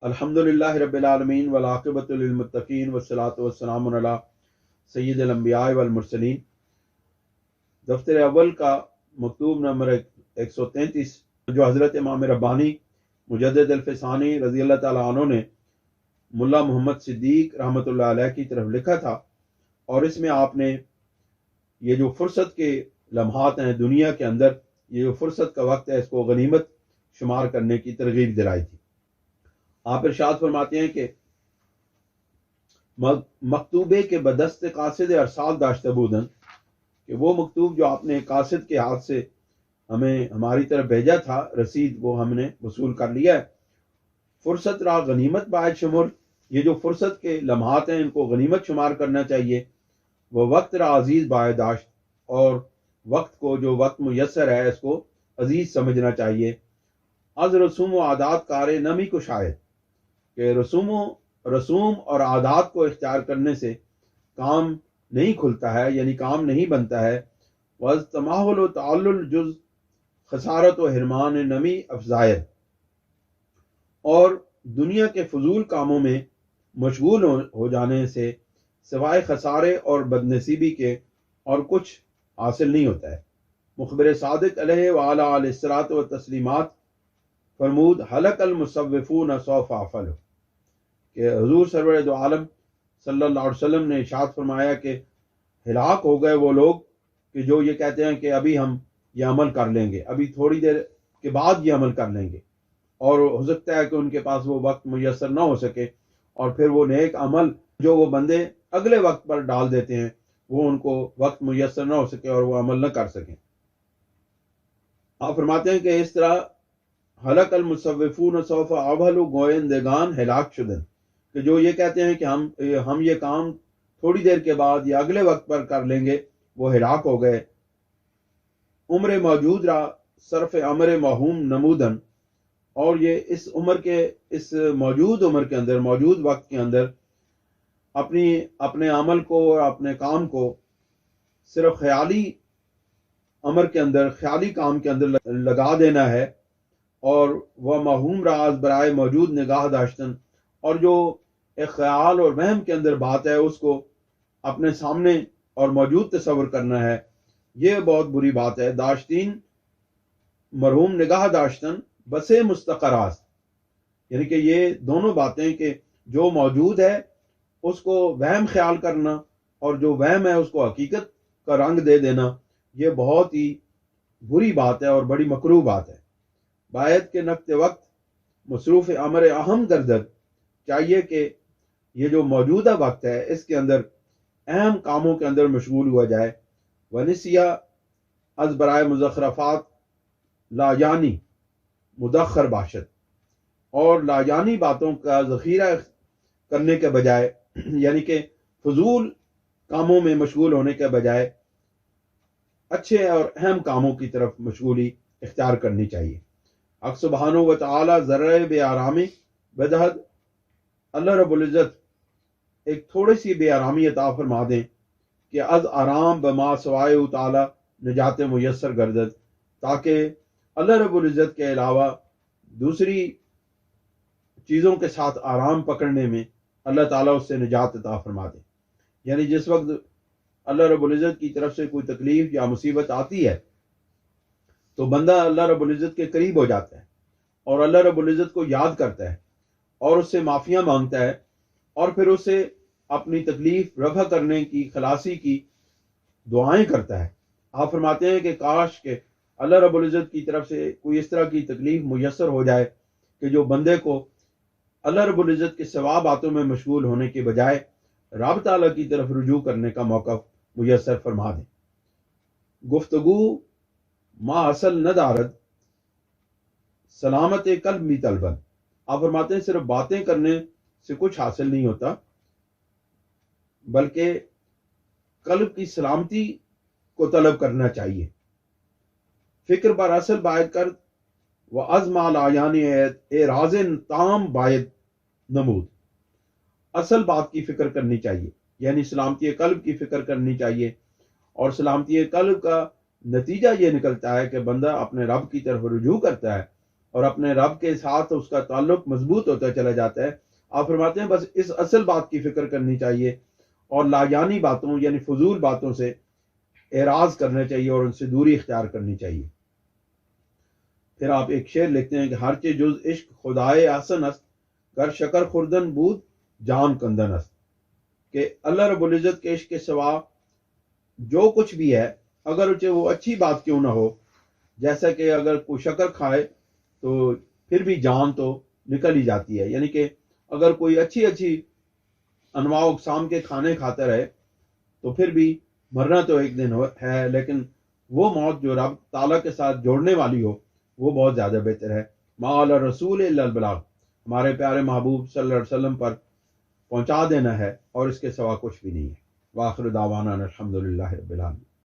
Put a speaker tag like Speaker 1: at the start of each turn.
Speaker 1: الحمدللہ رب العالمین والعاقبۃ للمتقین والصلاۃ والسلام علی سید الانبیاء والمرسلین۔ دفتر اول کا مکتوب نمبر 133 جو حضرت امام ربانی مجدد الفسانی رضی اللہ تعالیٰ عنہ نے ملا محمد صدیق رحمۃ اللہ علیہ کی طرف لکھا تھا، اور اس میں آپ نے یہ جو فرصت کے لمحات ہیں دنیا کے اندر، یہ جو فرصت کا وقت ہے، اس کو غنیمت شمار کرنے کی ترغیب دلائی تھی۔ آپ ارشاد فرماتے ہیں کہ مکتوبے کے بدست قاصد ارسال داشتہ بودن، کہ وہ مکتوب جو آپ نے قاصد کے ہاتھ سے ہمیں ہماری طرف بھیجا تھا، رسید وہ ہم نے وصول کر لیا ہے۔ فرصت را غنیمت باعث شمر، یہ جو فرصت کے لمحات ہیں ان کو غنیمت شمار کرنا چاہیے۔ وہ وقت را عزیز باعث داشت، اور وقت کو جو وقت میسر ہے اس کو عزیز سمجھنا چاہیے۔ از رسوم و عادات کار نمی کو شاید، کہ رسوم اور عادات کو اختیار کرنے سے کام نہیں کھلتا ہے، یعنی کام نہیں بنتا ہے۔ وَاَذْ تَمَاحُلُ و تعلل جز خسارت و حرمان نمی افزائر، اور دنیا کے فضول کاموں میں مشغول ہو جانے سے سوائے خسارے اور بدنصیبی کے اور کچھ حاصل نہیں ہوتا ہے۔ مخبر صادق علیہ وعلیٰ علیہ الصلاۃ و تسلیمات فرمود حلق المصوفون سوف افعل، کہ حضور سرور دو عالم صلی اللہ علیہ وسلم نے ارشاد فرمایا کہ ہلاک ہو گئے وہ لوگ کہ جو یہ کہتے ہیں کہ ابھی ہم یہ عمل کر لیں گے، ابھی تھوڑی دیر کے بعد یہ عمل کر لیں گے، اور ہو سکتا ہے کہ ان کے پاس وہ وقت میسر نہ ہو سکے، اور پھر وہ نیک عمل جو وہ بندے اگلے وقت پر ڈال دیتے ہیں وہ ان کو وقت میسر نہ ہو سکے اور وہ عمل نہ کر سکیں۔ آپ فرماتے ہیں کہ اس طرح حلق المصوفون سوف افعل گویندگان ہلاک شدن، کہ جو یہ کہتے ہیں کہ ہم یہ کام تھوڑی دیر کے بعد یا اگلے وقت پر کر لیں گے، وہ ہلاک ہو گئے۔ عمر موجود را صرف عمر موہوم نمودن، اور یہ اس موجود عمر کے اندر، موجود وقت کے اندر اپنے عمل کو اور اپنے کام کو صرف خیالی عمر کے اندر، خیالی کام کے اندر لگا دینا ہے، اور وہ موہوم راز برائے موجود نگاہ داشتن، اور جو ایک خیال اور وہم کے اندر بات ہے اس کو اپنے سامنے اور موجود تصور کرنا ہے، یہ بہت بری بات ہے۔ داشتین مرحوم نگاہ داشتن بسے مستقراز، یعنی کہ یہ دونوں باتیں کہ جو موجود ہے اس کو وہم خیال کرنا، اور جو وہم ہے اس کو حقیقت کا رنگ دے دینا، یہ بہت ہی بری بات ہے اور بڑی مکروہ بات ہے۔ باید کے نقط وقت مصروف امر اہم گردد، چاہیے کہ یہ جو موجودہ وقت ہے اس کے اندر اہم کاموں کے اندر مشغول ہوا جائے۔ ونسیہ از برائے مزخرفات لا یعنی مدخر باشد، اور لا یعنی باتوں کا ذخیرہ کرنے کے بجائے، یعنی کہ فضول کاموں میں مشغول ہونے کے بجائے اچھے اور اہم کاموں کی طرف مشغولی اختیار کرنی چاہیے۔ حق سبحانہ و تعالی ذرہ بے آرامی بدہد، اللہ رب العزت ایک تھوڑی سی بے آرامی عطا فرما دیں کہ از آرام بما سوائے تعالی نجات میسر گردد، تاکہ اللہ رب العزت کے علاوہ دوسری چیزوں کے ساتھ آرام پکڑنے میں اللہ تعالیٰ اس سے نجات عطا فرما دیں۔ یعنی جس وقت اللہ رب العزت کی طرف سے کوئی تکلیف یا مصیبت آتی ہے تو بندہ اللہ رب العزت کے قریب ہو جاتا ہے، اور اللہ رب العزت کو یاد کرتا ہے، اور اس سے معافیاں مانگتا ہے، اور پھر اسے اپنی تکلیف رفع کرنے کی، خلاصی کی دعائیں کرتا ہے۔ آپ فرماتے ہیں کہ کاش کہ اللہ رب العزت کی طرف سے کوئی اس طرح کی تکلیف میسر ہو جائے کہ جو بندے کو اللہ رب العزت کے سوا باتوں میں مشغول ہونے کے بجائے رب تعالیٰ کی طرف رجوع کرنے کا موقع میسر فرما دیں۔ گفتگو ما اصل نہ دارد سلامت قلب می طلبن، آپ فرماتے ہیں صرف باتیں کرنے سے کچھ حاصل نہیں ہوتا، بلکہ قلب کی سلامتی کو طلب کرنا چاہیے۔ فکر بر اصل باید کرد و ازمال آیانی اے راز تام باید نمود، اصل بات کی فکر کرنی چاہیے، یعنی سلامتی قلب کی فکر کرنی چاہیے، اور سلامتی قلب کا نتیجہ یہ نکلتا ہے کہ بندہ اپنے رب کی طرف رجوع کرتا ہے، اور اپنے رب کے ساتھ اس کا تعلق مضبوط ہوتا چلا جاتا ہے۔ آپ فرماتے ہیں بس اس اصل بات کی فکر کرنی چاہیے اور لاجانی باتوں یعنی فضول باتوں سے اعراض کرنا چاہیے اور ان سے دوری اختیار کرنی چاہیے۔ پھر آپ ایک شعر لکھتے ہیں کہ ہر چیز جز عشق خدائے احسن است، گر شکر خوردن بود جان کندن است، کہ اللہ رب العزت کے عشق کے سوا جو کچھ بھی ہے اگر وہ اچھی بات کیوں نہ ہو، جیسا کہ اگر کوئی شکر کھائے تو پھر بھی جان تو نکل ہی جاتی ہے، یعنی کہ اگر کوئی اچھی انواع و اقسام کے کھانے کھاتا رہے تو پھر بھی مرنا تو ایک دن ہے، لیکن وہ موت جو رب تعالیٰ کے ساتھ جوڑنے والی ہو وہ بہت زیادہ بہتر ہے۔ ما علی الرسول الا البلاغ، ہمارے پیارے محبوب صلی اللہ علیہ وسلم پر پہنچا دینا ہے اور اس کے سوا کچھ بھی نہیں ہے۔ وآخر دعوانا الحمدللہ رب العالمین۔